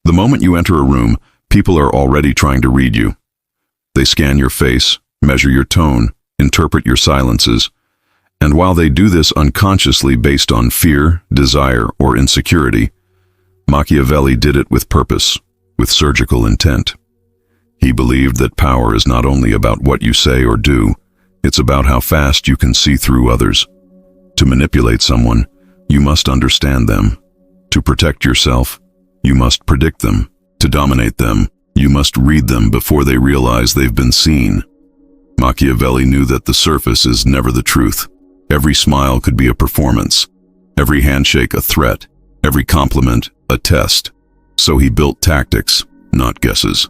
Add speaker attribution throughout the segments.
Speaker 1: The moment you enter a room, people are already trying to read you. They scan your face, measure your tone, interpret your silences, and while they do this unconsciously based on fear, desire, or insecurity, Machiavelli did it with purpose, with surgical intent. He believed that power is not only about what you say or do, it's about how fast you can see through others. To manipulate someone, you must understand them. To protect yourself, you must predict them. To dominate them, you must read them before they realize they've been seen. Machiavelli knew that the surface is never the truth. Every smile could be a performance, every handshake a threat, every compliment a test. So he built tactics, not guesses.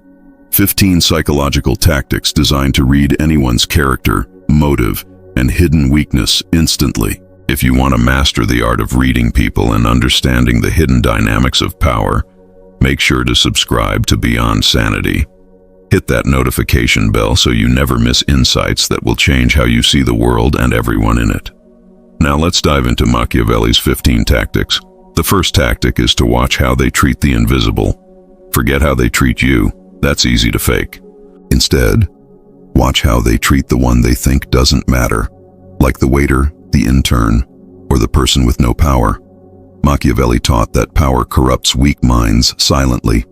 Speaker 1: 15 psychological tactics designed to read anyone's character, motive, and hidden weakness instantly. If you want to master the art of reading people and understanding the hidden dynamics of power, make sure to subscribe to Beyond Sanity. Hit that notification bell so you never miss insights that will change how you see the world and everyone in it. Now let's dive into Machiavelli's 15 tactics. The first tactic is to watch how they treat the invisible. Forget how they treat you. That's easy to fake. Instead, watch how they treat the one they think doesn't matter, like the waiter, the intern, or the person with no power. Machiavelli taught that power corrupts weak minds silently,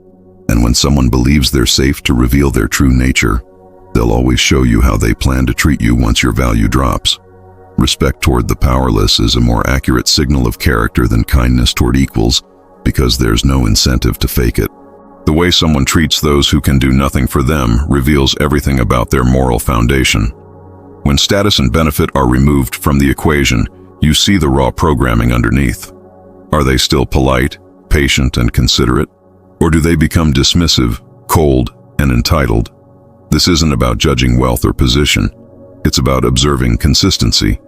Speaker 1: and when someone believes they're safe to reveal their true nature, they'll always show you how they plan to treat you once your value drops. Respect toward the powerless is a more accurate signal of character than kindness toward equals, because there's no incentive to fake it. The way someone treats those who can do nothing for them reveals everything about their moral foundation. When status and benefit are removed from the equation, you see the raw programming underneath. Are they still polite, patient, and considerate? Or do they become dismissive, cold, and entitled? This isn't about judging wealth or position. It's about observing consistency.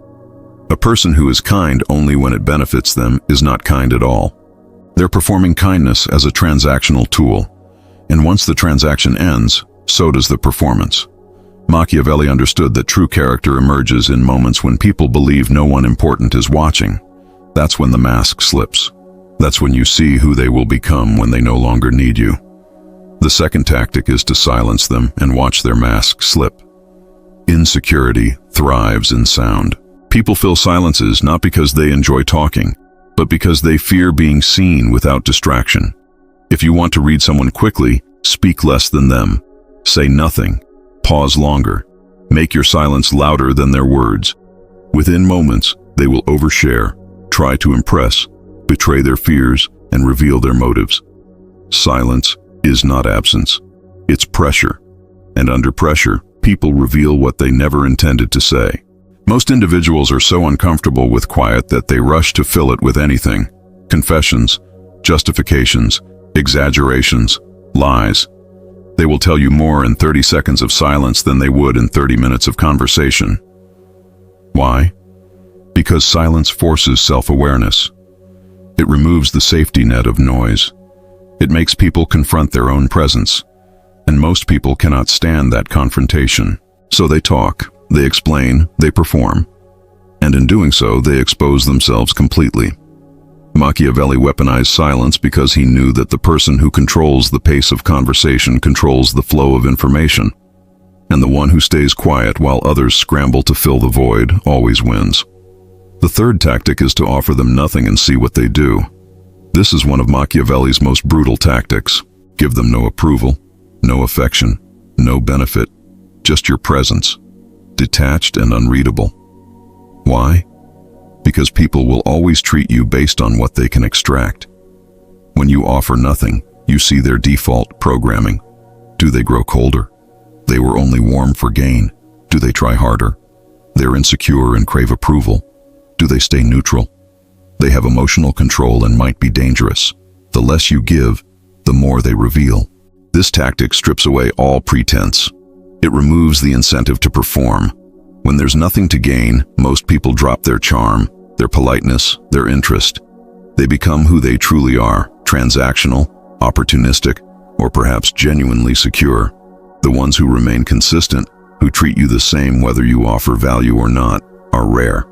Speaker 1: A person who is kind only when it benefits them is not kind at all. They're performing kindness as a transactional tool, and once the transaction ends, so does the performance. Machiavelli understood that true character emerges in moments when people believe no one important is watching. That's when the mask slips. That's when you see who they will become when they no longer need you. The second tactic is to silence them and watch their mask slip. Insecurity thrives in sound. People fill silences not because they enjoy talking, but because they fear being seen without distraction. If you want to read someone quickly, speak less than them. Say nothing. Pause longer. Make your silence louder than their words. Within moments, they will overshare, try to impress, betray their fears, and reveal their motives. Silence is not absence. It's pressure. And under pressure, people reveal what they never intended to say. Most individuals are so uncomfortable with quiet that they rush to fill it with anything. Confessions, justifications, exaggerations, lies. They will tell you more in 30 seconds of silence than they would in 30 minutes of conversation. Why? Because silence forces self-awareness. It removes the safety net of noise. It makes people confront their own presence. And most people cannot stand that confrontation. So they talk, they explain, they perform. And in doing so, they expose themselves completely. Machiavelli weaponized silence because he knew that the person who controls the pace of conversation controls the flow of information. And the one who stays quiet while others scramble to fill the void always wins. The third tactic is to offer them nothing and see what they do. This is one of Machiavelli's most brutal tactics. Give them no approval, no affection, no benefit, just your presence, detached and unreadable. Why? Because people will always treat you based on what they can extract. When you offer nothing, you see their default programming. Do they grow colder? They were only warm for gain. Do they try harder? They're insecure and crave approval. Do they stay neutral? They have emotional control and might be dangerous. The less you give, the more they reveal. This tactic strips away all pretense. It removes the incentive to perform. When there's nothing to gain, most people drop their charm, their politeness, their interest. They become who they truly are, transactional, opportunistic, or perhaps genuinely secure. The ones who remain consistent, who treat you the same whether you offer value or not, are rare.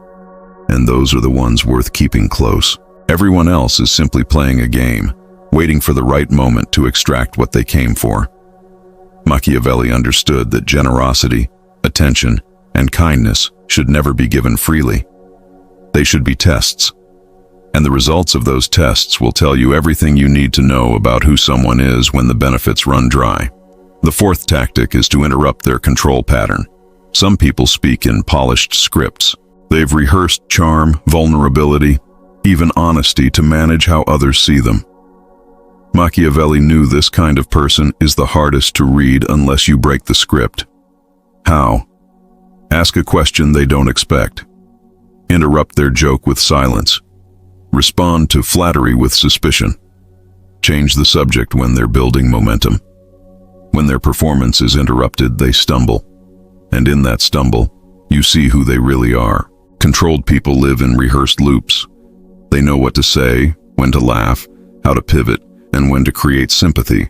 Speaker 1: And those are the ones worth keeping close. Everyone else is simply playing a game, waiting for the right moment to extract what they came for. Machiavelli understood that generosity, attention, and kindness should never be given freely. They should be tests, and the results of those tests will tell you everything you need to know about who someone is when the benefits run dry. The fourth tactic is to interrupt their control pattern. Some people speak in polished scripts. They've rehearsed charm, vulnerability, even honesty to manage how others see them. Machiavelli knew this kind of person is the hardest to read unless you break the script. How? Ask a question they don't expect. Interrupt their joke with silence. Respond to flattery with suspicion. Change the subject when they're building momentum. When their performance is interrupted, they stumble. And in that stumble, you see who they really are. Controlled people live in rehearsed loops. They know what to say, when to laugh, how to pivot, and when to create sympathy.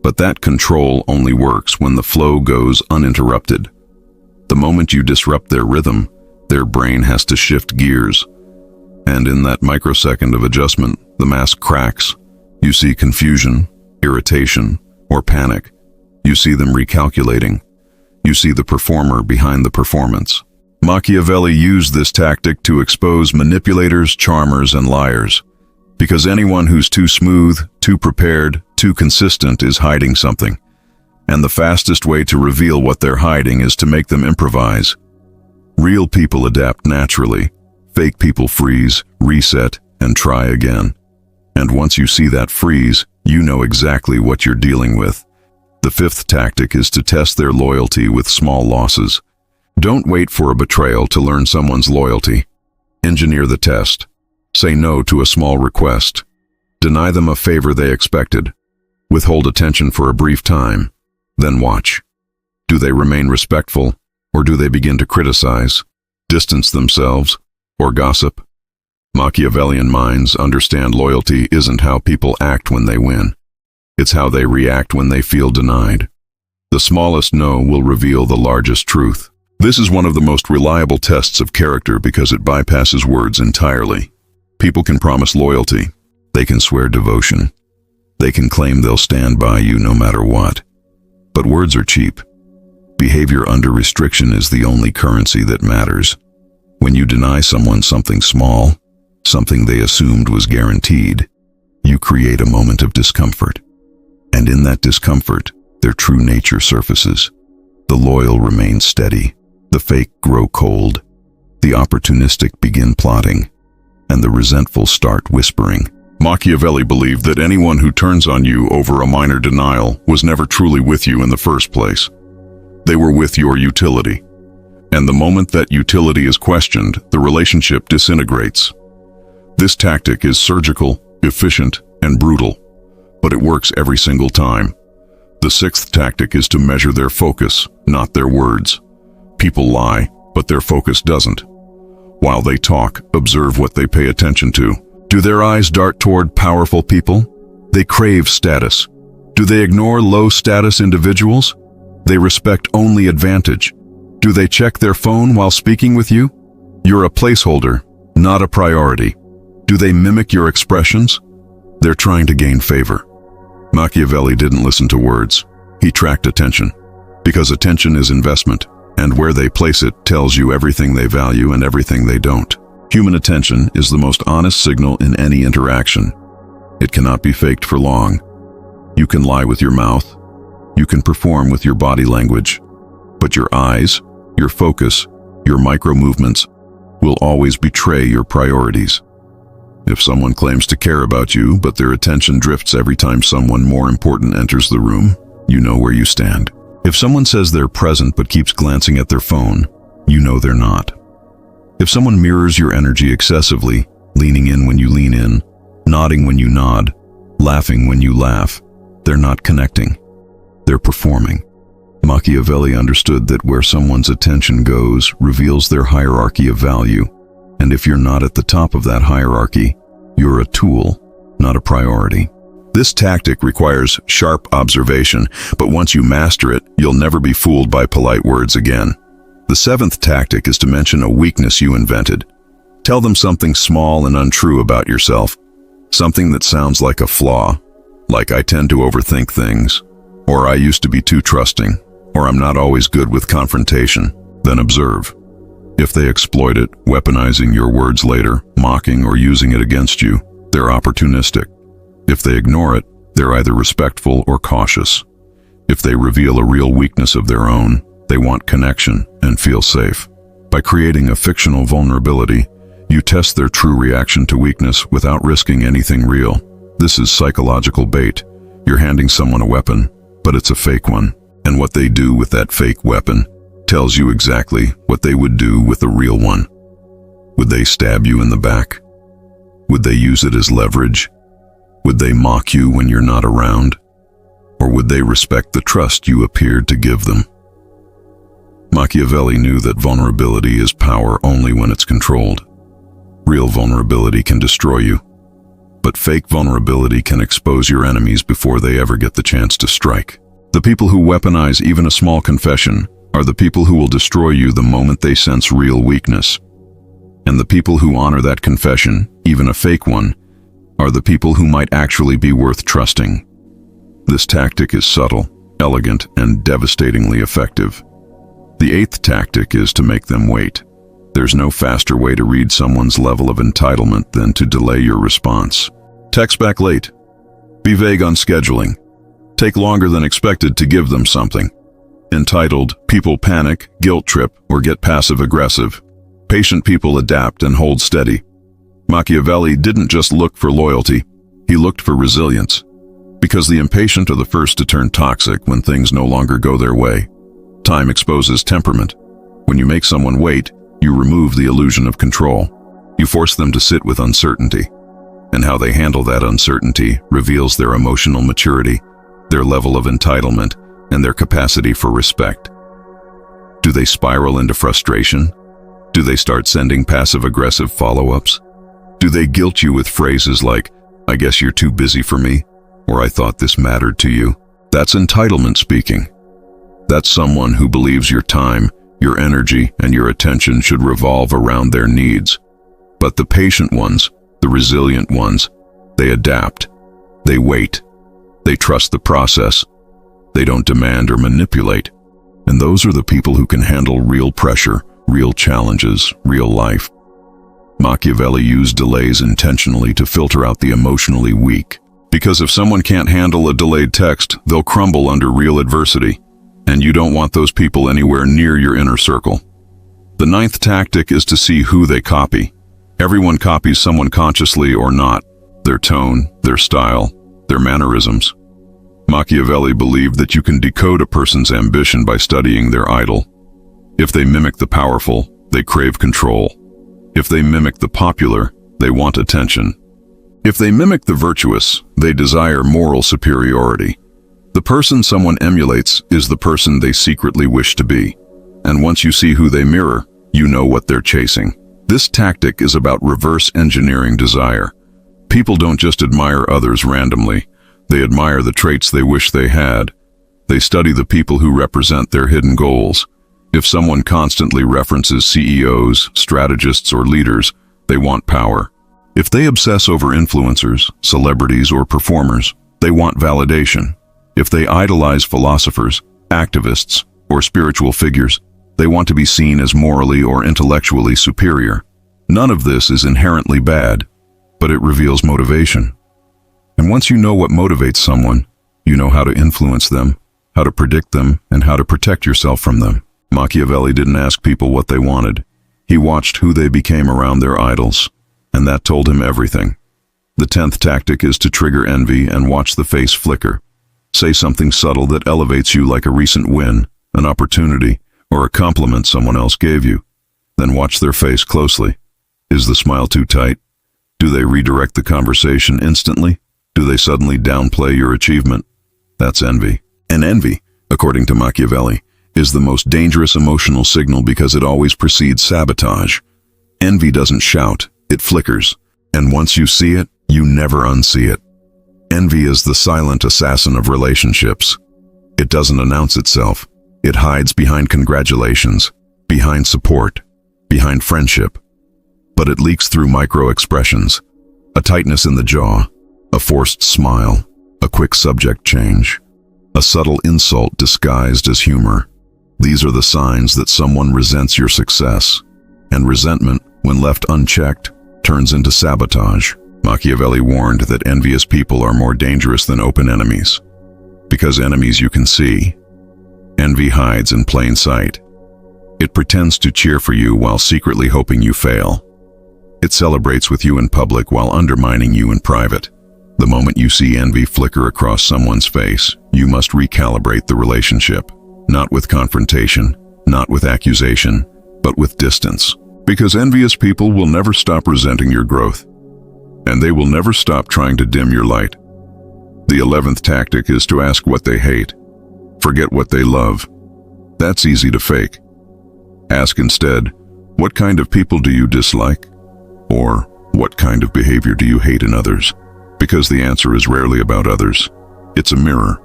Speaker 1: But that control only works when the flow goes uninterrupted. The moment you disrupt their rhythm, their brain has to shift gears. And in that microsecond of adjustment, the mask cracks. You see confusion, irritation, or panic. You see them recalculating. You see the performer behind the performance. Machiavelli used this tactic to expose manipulators, charmers, and liars. Because anyone who's too smooth, too prepared, too consistent is hiding something. And the fastest way to reveal what they're hiding is to make them improvise. Real people adapt naturally. Fake people freeze, reset, and try again. And once you see that freeze, you know exactly what you're dealing with. The fifth tactic is to test their loyalty with small losses. Don't wait for a betrayal to learn someone's loyalty. Engineer the test. Say no to a small request. Deny them a favor they expected. Withhold attention for a brief time. Then watch. Do they remain respectful, or do they begin to criticize, distance themselves, or gossip? Machiavellian minds understand loyalty isn't how people act when they win. It's how they react when they feel denied. The smallest no will reveal the largest truth. This is one of the most reliable tests of character because it bypasses words entirely. People can promise loyalty. They can swear devotion. They can claim they'll stand by you no matter what. But words are cheap. Behavior under restriction is the only currency that matters. When you deny someone something small, something they assumed was guaranteed, you create a moment of discomfort. And in that discomfort, their true nature surfaces. The loyal remain steady. The fake grow cold. The opportunistic begin plotting. And the resentful start whispering. Machiavelli believed that anyone who turns on you over a minor denial was never truly with you in the first place. They were with your utility. And the moment that utility is questioned, the relationship disintegrates. This tactic is surgical, efficient, and brutal, but it works every single time. The sixth tactic is to measure their focus, not their words. People lie, but their focus doesn't. While they talk, observe what they pay attention to. Do their eyes dart toward powerful people? They crave status. Do they ignore low-status individuals? They respect only advantage. Do they check their phone while speaking with you? You're a placeholder, not a priority. Do they mimic your expressions? They're trying to gain favor. Machiavelli didn't listen to words. He tracked attention. Because attention is investment, and where they place it tells you everything they value and everything they don't. Human attention is the most honest signal in any interaction. It cannot be faked for long. You can lie with your mouth. You can perform with your body language. But your eyes, your focus, your micro-movements will always betray your priorities. If someone claims to care about you, but their attention drifts every time someone more important enters the room, you know where you stand. If someone says they're present but keeps glancing at their phone, you know they're not. If someone mirrors your energy excessively, leaning in when you lean in, nodding when you nod, laughing when you laugh, they're not connecting. They're performing. Machiavelli understood that where someone's attention goes reveals their hierarchy of value, and if you're not at the top of that hierarchy, you're a tool, not a priority. This tactic requires sharp observation, but once you master it, you'll never be fooled by polite words again. The seventh tactic is to mention a weakness you invented. Tell them something small and untrue about yourself. Something that sounds like a flaw, like I tend to overthink things, or I used to be too trusting, or I'm not always good with confrontation. Then observe. If they exploit it, weaponizing your words later, mocking or using it against you, they're opportunistic. If they ignore it, they're either respectful or cautious. If they reveal a real weakness of their own, they want connection and feel safe. By creating a fictional vulnerability, you test their true reaction to weakness without risking anything real. This is psychological bait. You're handing someone a weapon, but it's a fake one. And what they do with that fake weapon tells you exactly what they would do with a real one. Would they stab you in the back? Would they use it as leverage? Would they mock you when you're not around? Or would they respect the trust you appeared to give them? Machiavelli knew that vulnerability is power only when it's controlled. Real vulnerability can destroy you, but fake vulnerability can expose your enemies before they ever get the chance to strike. The people who weaponize even a small confession are the people who will destroy you the moment they sense real weakness. And the people who honor that confession, even a fake one, are the people who might actually be worth trusting. This tactic is subtle, elegant, and devastatingly effective. The eighth tactic is to make them wait. There's no faster way to read someone's level of entitlement than to delay your response. Text back late. Be vague on scheduling. Take longer than expected to give them something. Entitled, people panic, guilt trip, or get passive-aggressive. Patient people adapt and hold steady. Machiavelli didn't just look for loyalty, he looked for resilience. Because the impatient are the first to turn toxic when things no longer go their way. Time exposes temperament. When you make someone wait, you remove the illusion of control. You force them to sit with uncertainty. And how they handle that uncertainty reveals their emotional maturity, their level of entitlement, and their capacity for respect. Do they spiral into frustration? Do they start sending passive-aggressive follow-ups? Do they guilt you with phrases like, "I guess you're too busy for me," or "I thought this mattered to you"? That's entitlement speaking. That's someone who believes your time, your energy, and your attention should revolve around their needs. But the patient ones, the resilient ones, they adapt. They wait. They trust the process. They don't demand or manipulate. And those are the people who can handle real pressure, real challenges, real life. Machiavelli used delays intentionally to filter out the emotionally weak. Because if someone can't handle a delayed text, they'll crumble under real adversity. And you don't want those people anywhere near your inner circle. The ninth tactic is to see who they copy. Everyone copies someone consciously or not. Their tone, their style, their mannerisms. Machiavelli believed that you can decode a person's ambition by studying their idol. If they mimic the powerful, they crave control. If they mimic the popular, they want attention. If they mimic the virtuous, they desire moral superiority. The person someone emulates is the person they secretly wish to be. And once you see who they mirror, you know what they're chasing. This tactic is about reverse engineering desire. People don't just admire others randomly. They admire the traits they wish they had. They study the people who represent their hidden goals. If someone constantly references CEOs, strategists, or leaders, they want power. If they obsess over influencers, celebrities, or performers, they want validation. If they idolize philosophers, activists, or spiritual figures, they want to be seen as morally or intellectually superior. None of this is inherently bad, but it reveals motivation. And once you know what motivates someone, you know how to influence them, how to predict them, and how to protect yourself from them. Machiavelli didn't ask people what they wanted. He watched who they became around their idols, and that told him everything. The 10th tactic is to trigger envy and watch the face flicker. Say something subtle that elevates you, like a recent win, an opportunity, or a compliment someone else gave you. Then watch their face closely. Is the smile too tight? Do they redirect the conversation instantly? Do they suddenly downplay your achievement? That's envy. And envy, according to Machiavelli, is the most dangerous emotional signal because it always precedes sabotage. Envy doesn't shout, it flickers. And once you see it, you never unsee it. Envy is the silent assassin of relationships. It doesn't announce itself. It hides behind congratulations, behind support, behind friendship. But it leaks through micro-expressions. A tightness in the jaw, a forced smile, a quick subject change, a subtle insult disguised as humor. These are the signs that someone resents your success. And resentment, when left unchecked, turns into sabotage. Machiavelli warned that envious people are more dangerous than open enemies. Because enemies you can see. Envy hides in plain sight. It pretends to cheer for you while secretly hoping you fail. It celebrates with you in public while undermining you in private. The moment you see envy flicker across someone's face, you must recalibrate the relationship. Not with confrontation, not with accusation, but with distance. Because envious people will never stop resenting your growth. And they will never stop trying to dim your light. The 11th tactic is to ask what they hate. Forget what they love. That's easy to fake. Ask instead, what kind of people do you dislike? Or, what kind of behavior do you hate in others? Because the answer is rarely about others. It's a mirror.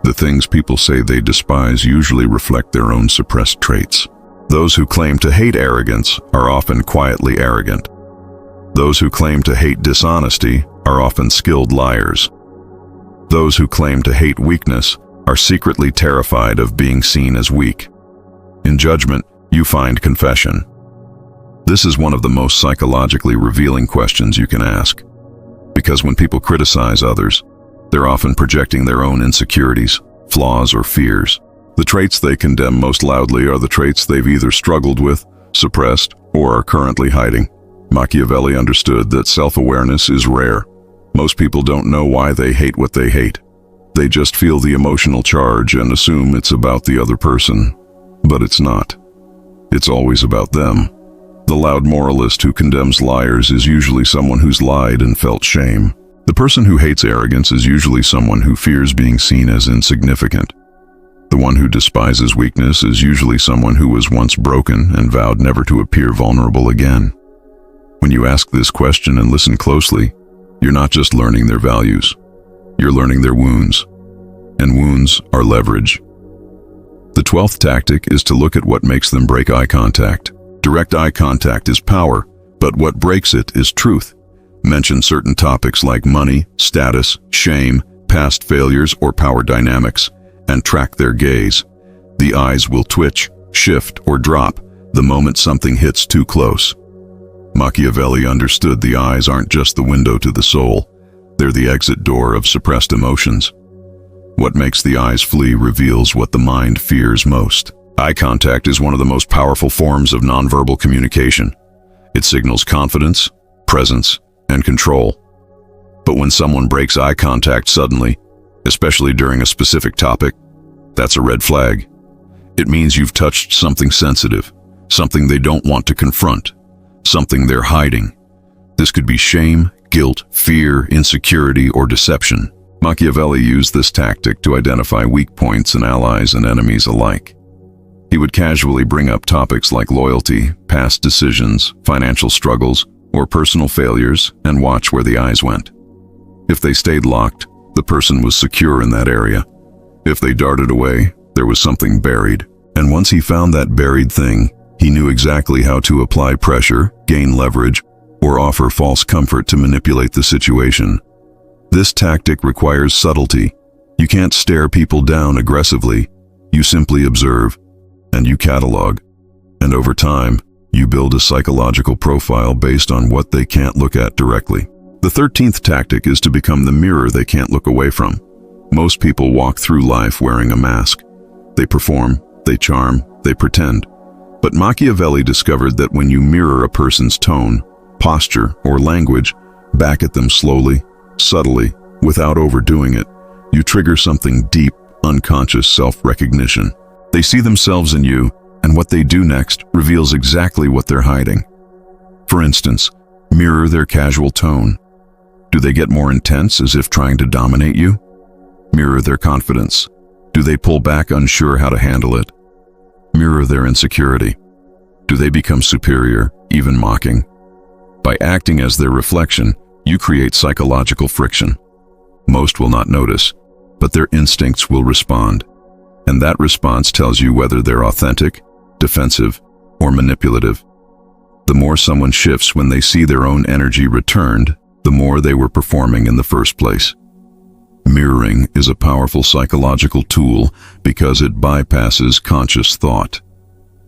Speaker 1: The things people say they despise usually reflect their own suppressed traits. Those who claim to hate arrogance are often quietly arrogant. Those who claim to hate dishonesty are often skilled liars. Those who claim to hate weakness are secretly terrified of being seen as weak. In judgment, you find confession. This is one of the most psychologically revealing questions you can ask. Because when people criticize others, they're often projecting their own insecurities, flaws, or fears. The traits they condemn most loudly are the traits they've either struggled with, suppressed, or are currently hiding. Machiavelli understood that self-awareness is rare. Most people don't know why they hate what they hate. They just feel the emotional charge and assume it's about the other person. But it's not. It's always about them. The loud moralist who condemns liars is usually someone who's lied and felt shame. The person who hates arrogance is usually someone who fears being seen as insignificant. The one who despises weakness is usually someone who was once broken and vowed never to appear vulnerable again. When you ask this question and listen closely, you're not just learning their values. You're learning their wounds. And wounds are leverage. The 12th tactic is to look at what makes them break eye contact. Direct eye contact is power, but what breaks it is truth. Mention certain topics like money, status, shame, past failures, or power dynamics, and track their gaze. The eyes will twitch, shift, or drop the moment something hits too close. Machiavelli understood the eyes aren't just the window to the soul. They're the exit door of suppressed emotions. What makes the eyes flee reveals what the mind fears most. Eye contact is one of the most powerful forms of nonverbal communication. It signals confidence, presence, and control. But when someone breaks eye contact suddenly, especially during a specific topic, that's a red flag. It means you've touched something sensitive, something they don't want to confront, something they're hiding. This could be shame, guilt, fear, insecurity, or deception. Machiavelli used this tactic to identify weak points in allies and enemies alike. He would casually bring up topics like loyalty, past decisions, financial struggles, or personal failures, and watch where the eyes went. If they stayed locked, the person was secure in that area. If they darted away, there was something buried. And once he found that buried thing, he knew exactly how to apply pressure, gain leverage, or offer false comfort to manipulate the situation. This tactic requires subtlety. You can't stare people down aggressively. You simply observe, and you catalog. And over time, you build a psychological profile based on what they can't look at directly. The 13th tactic is to become the mirror they can't look away from. Most people walk through life wearing a mask. They perform, they charm, they pretend. But Machiavelli discovered that when you mirror a person's tone, posture, or language back at them slowly, subtly, without overdoing it, you trigger something deep, unconscious self-recognition. They see themselves in you, and what they do next reveals exactly what they're hiding. For instance, mirror their casual tone. Do they get more intense as if trying to dominate you? Mirror their confidence. Do they pull back unsure how to handle it? Mirror their insecurity. Do they become superior, even mocking? By acting as their reflection, you create psychological friction. Most will not notice, but their instincts will respond. And that response tells you whether they're authentic, defensive, or manipulative. The more someone shifts when they see their own energy returned, the more they were performing in the first place. Mirroring is a powerful psychological tool because it bypasses conscious thought.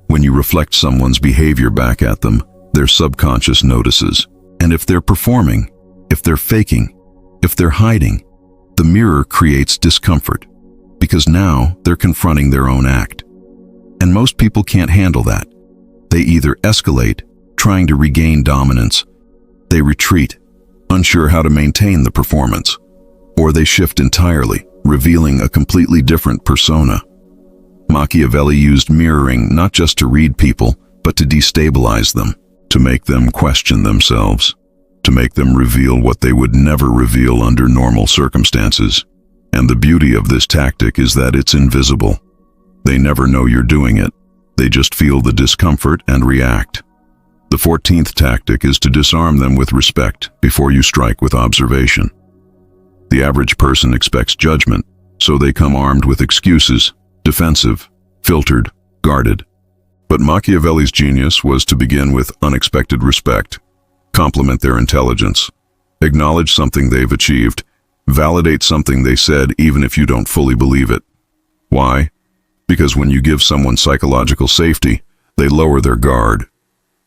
Speaker 1: When you reflect someone's behavior back at them, their subconscious notices. And if they're performing, if they're faking, if they're hiding, the mirror creates discomfort, because now they're confronting their own act. And most people can't handle that. They either escalate, trying to regain dominance, they retreat, unsure how to maintain the performance, or they shift entirely, revealing a completely different persona. Machiavelli used mirroring not just to read people, but to destabilize them, to make them question themselves, to make them reveal what they would never reveal under normal circumstances. And the beauty of this tactic is that it's invisible. They never know you're doing it. They just feel the discomfort and react. The 14th tactic is to disarm them with respect before you strike with observation. The average person expects judgment, so they come armed with excuses, defensive, filtered, guarded. But Machiavelli's genius was to begin with unexpected respect, compliment their intelligence, acknowledge something they've achieved, validate something they said even if you don't fully believe it. Why? Because when you give someone psychological safety, they lower their guard.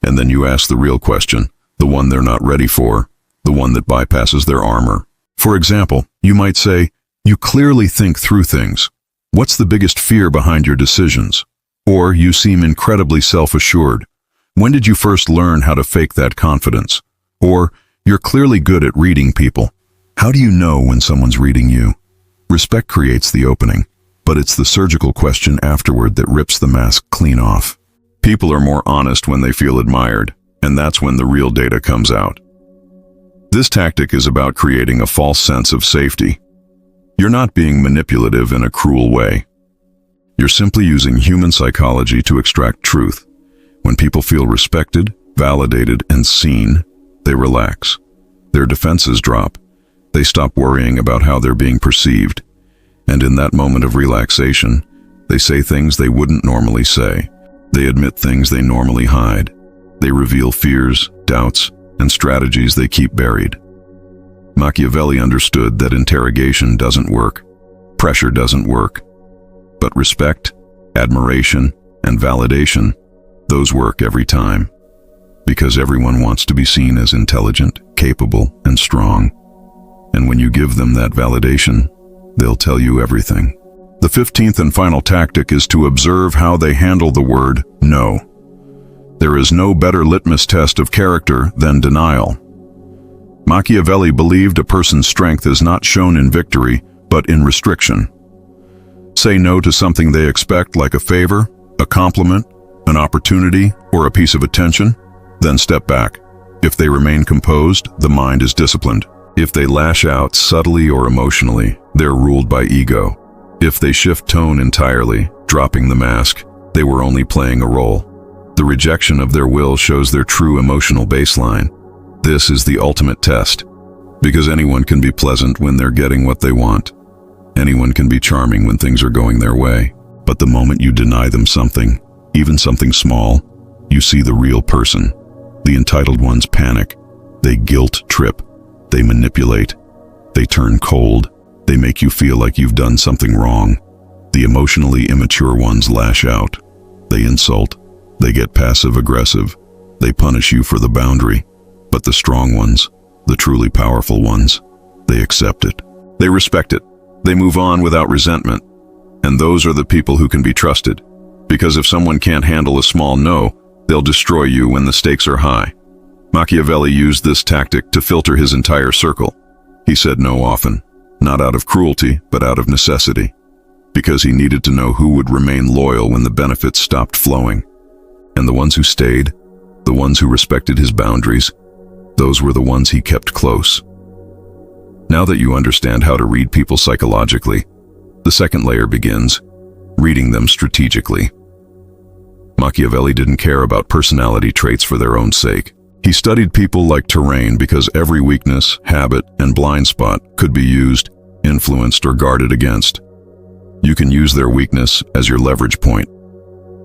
Speaker 1: And then you ask the real question, the one they're not ready for, the one that bypasses their armor. For example, you might say, "You clearly think through things. What's the biggest fear behind your decisions?" Or, "You seem incredibly self-assured. When did you first learn how to fake that confidence?" Or, "You're clearly good at reading people. How do you know when someone's reading you?" Respect creates the opening, but it's the surgical question afterward that rips the mask clean off. People are more honest when they feel admired, and that's when the real data comes out. This tactic is about creating a false sense of safety. You're not being manipulative in a cruel way. You're simply using human psychology to extract truth. When people feel respected, validated, and seen, they relax. Their defenses drop. They stop worrying about how they're being perceived. And in that moment of relaxation, they say things they wouldn't normally say. They admit things they normally hide. They reveal fears, doubts, and strategies they keep buried. Machiavelli understood that interrogation doesn't work, pressure doesn't work, but respect, admiration, and validation, those work every time. Because everyone wants to be seen as intelligent, capable, and strong. And when you give them that validation, they'll tell you everything. The 15th and final tactic is to observe how they handle the word no. There is no better litmus test of character than denial. Machiavelli believed a person's strength is not shown in victory, but in restriction. Say no to something they expect, like a favor, a compliment, an opportunity, or a piece of attention, then step back. If they remain composed, the mind is disciplined. If they lash out subtly or emotionally, they're ruled by ego. If they shift tone entirely, dropping the mask, they were only playing a role. The rejection of their will shows their true emotional baseline. This is the ultimate test, because anyone can be pleasant when they're getting what they want. Anyone can be charming when things are going their way. But the moment you deny them something, even something small, you see the real person. The entitled ones panic. They guilt trip. They manipulate. They turn cold. They make you feel like you've done something wrong. The emotionally immature ones lash out. They insult. They get passive-aggressive. They punish you for the boundary. But the strong ones, the truly powerful ones, they accept it. They respect it. They move on without resentment. And those are the people who can be trusted. Because if someone can't handle a small no, they'll destroy you when the stakes are high. Machiavelli used this tactic to filter his entire circle. He said no often, not out of cruelty, but out of necessity. Because he needed to know who would remain loyal when the benefits stopped flowing. And the ones who stayed, the ones who respected his boundaries, those were the ones he kept close. Now that you understand how to read people psychologically, the second layer begins, reading them strategically. Machiavelli didn't care about personality traits for their own sake. He studied people like terrain because every weakness, habit, and blind spot could be used, influenced, or guarded against. You can use their weakness as your leverage point.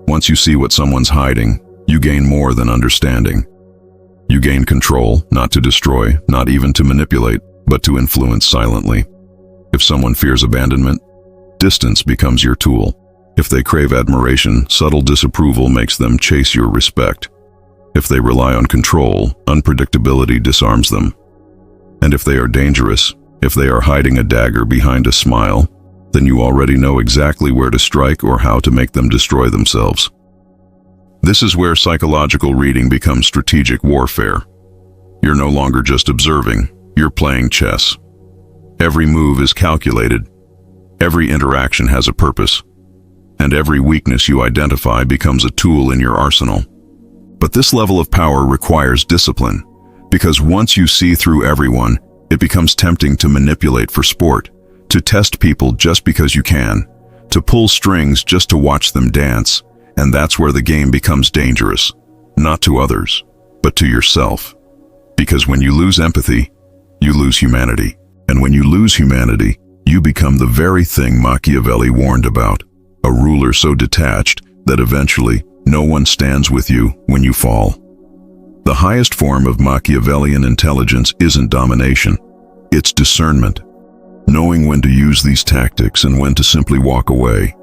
Speaker 1: Once you see what someone's hiding, you gain more than understanding. You gain control, not to destroy, not even to manipulate, but to influence silently. If someone fears abandonment, distance becomes your tool. If they crave admiration, subtle disapproval makes them chase your respect. If they rely on control, unpredictability disarms them. And if they are dangerous, if they are hiding a dagger behind a smile, then you already know exactly where to strike or how to make them destroy themselves. This is where psychological reading becomes strategic warfare. You're no longer just observing, you're playing chess. Every move is calculated. Every interaction has a purpose. And every weakness you identify becomes a tool in your arsenal. But this level of power requires discipline, because once you see through everyone, it becomes tempting to manipulate for sport, to test people just because you can, to pull strings just to watch them dance, and that's where the game becomes dangerous, not to others, but to yourself. Because when you lose empathy, you lose humanity. And when you lose humanity, you become the very thing Machiavelli warned about, a ruler so detached that eventually no one stands with you when you fall. The highest form of Machiavellian intelligence isn't domination, it's discernment, knowing when to use these tactics and when to simply walk away.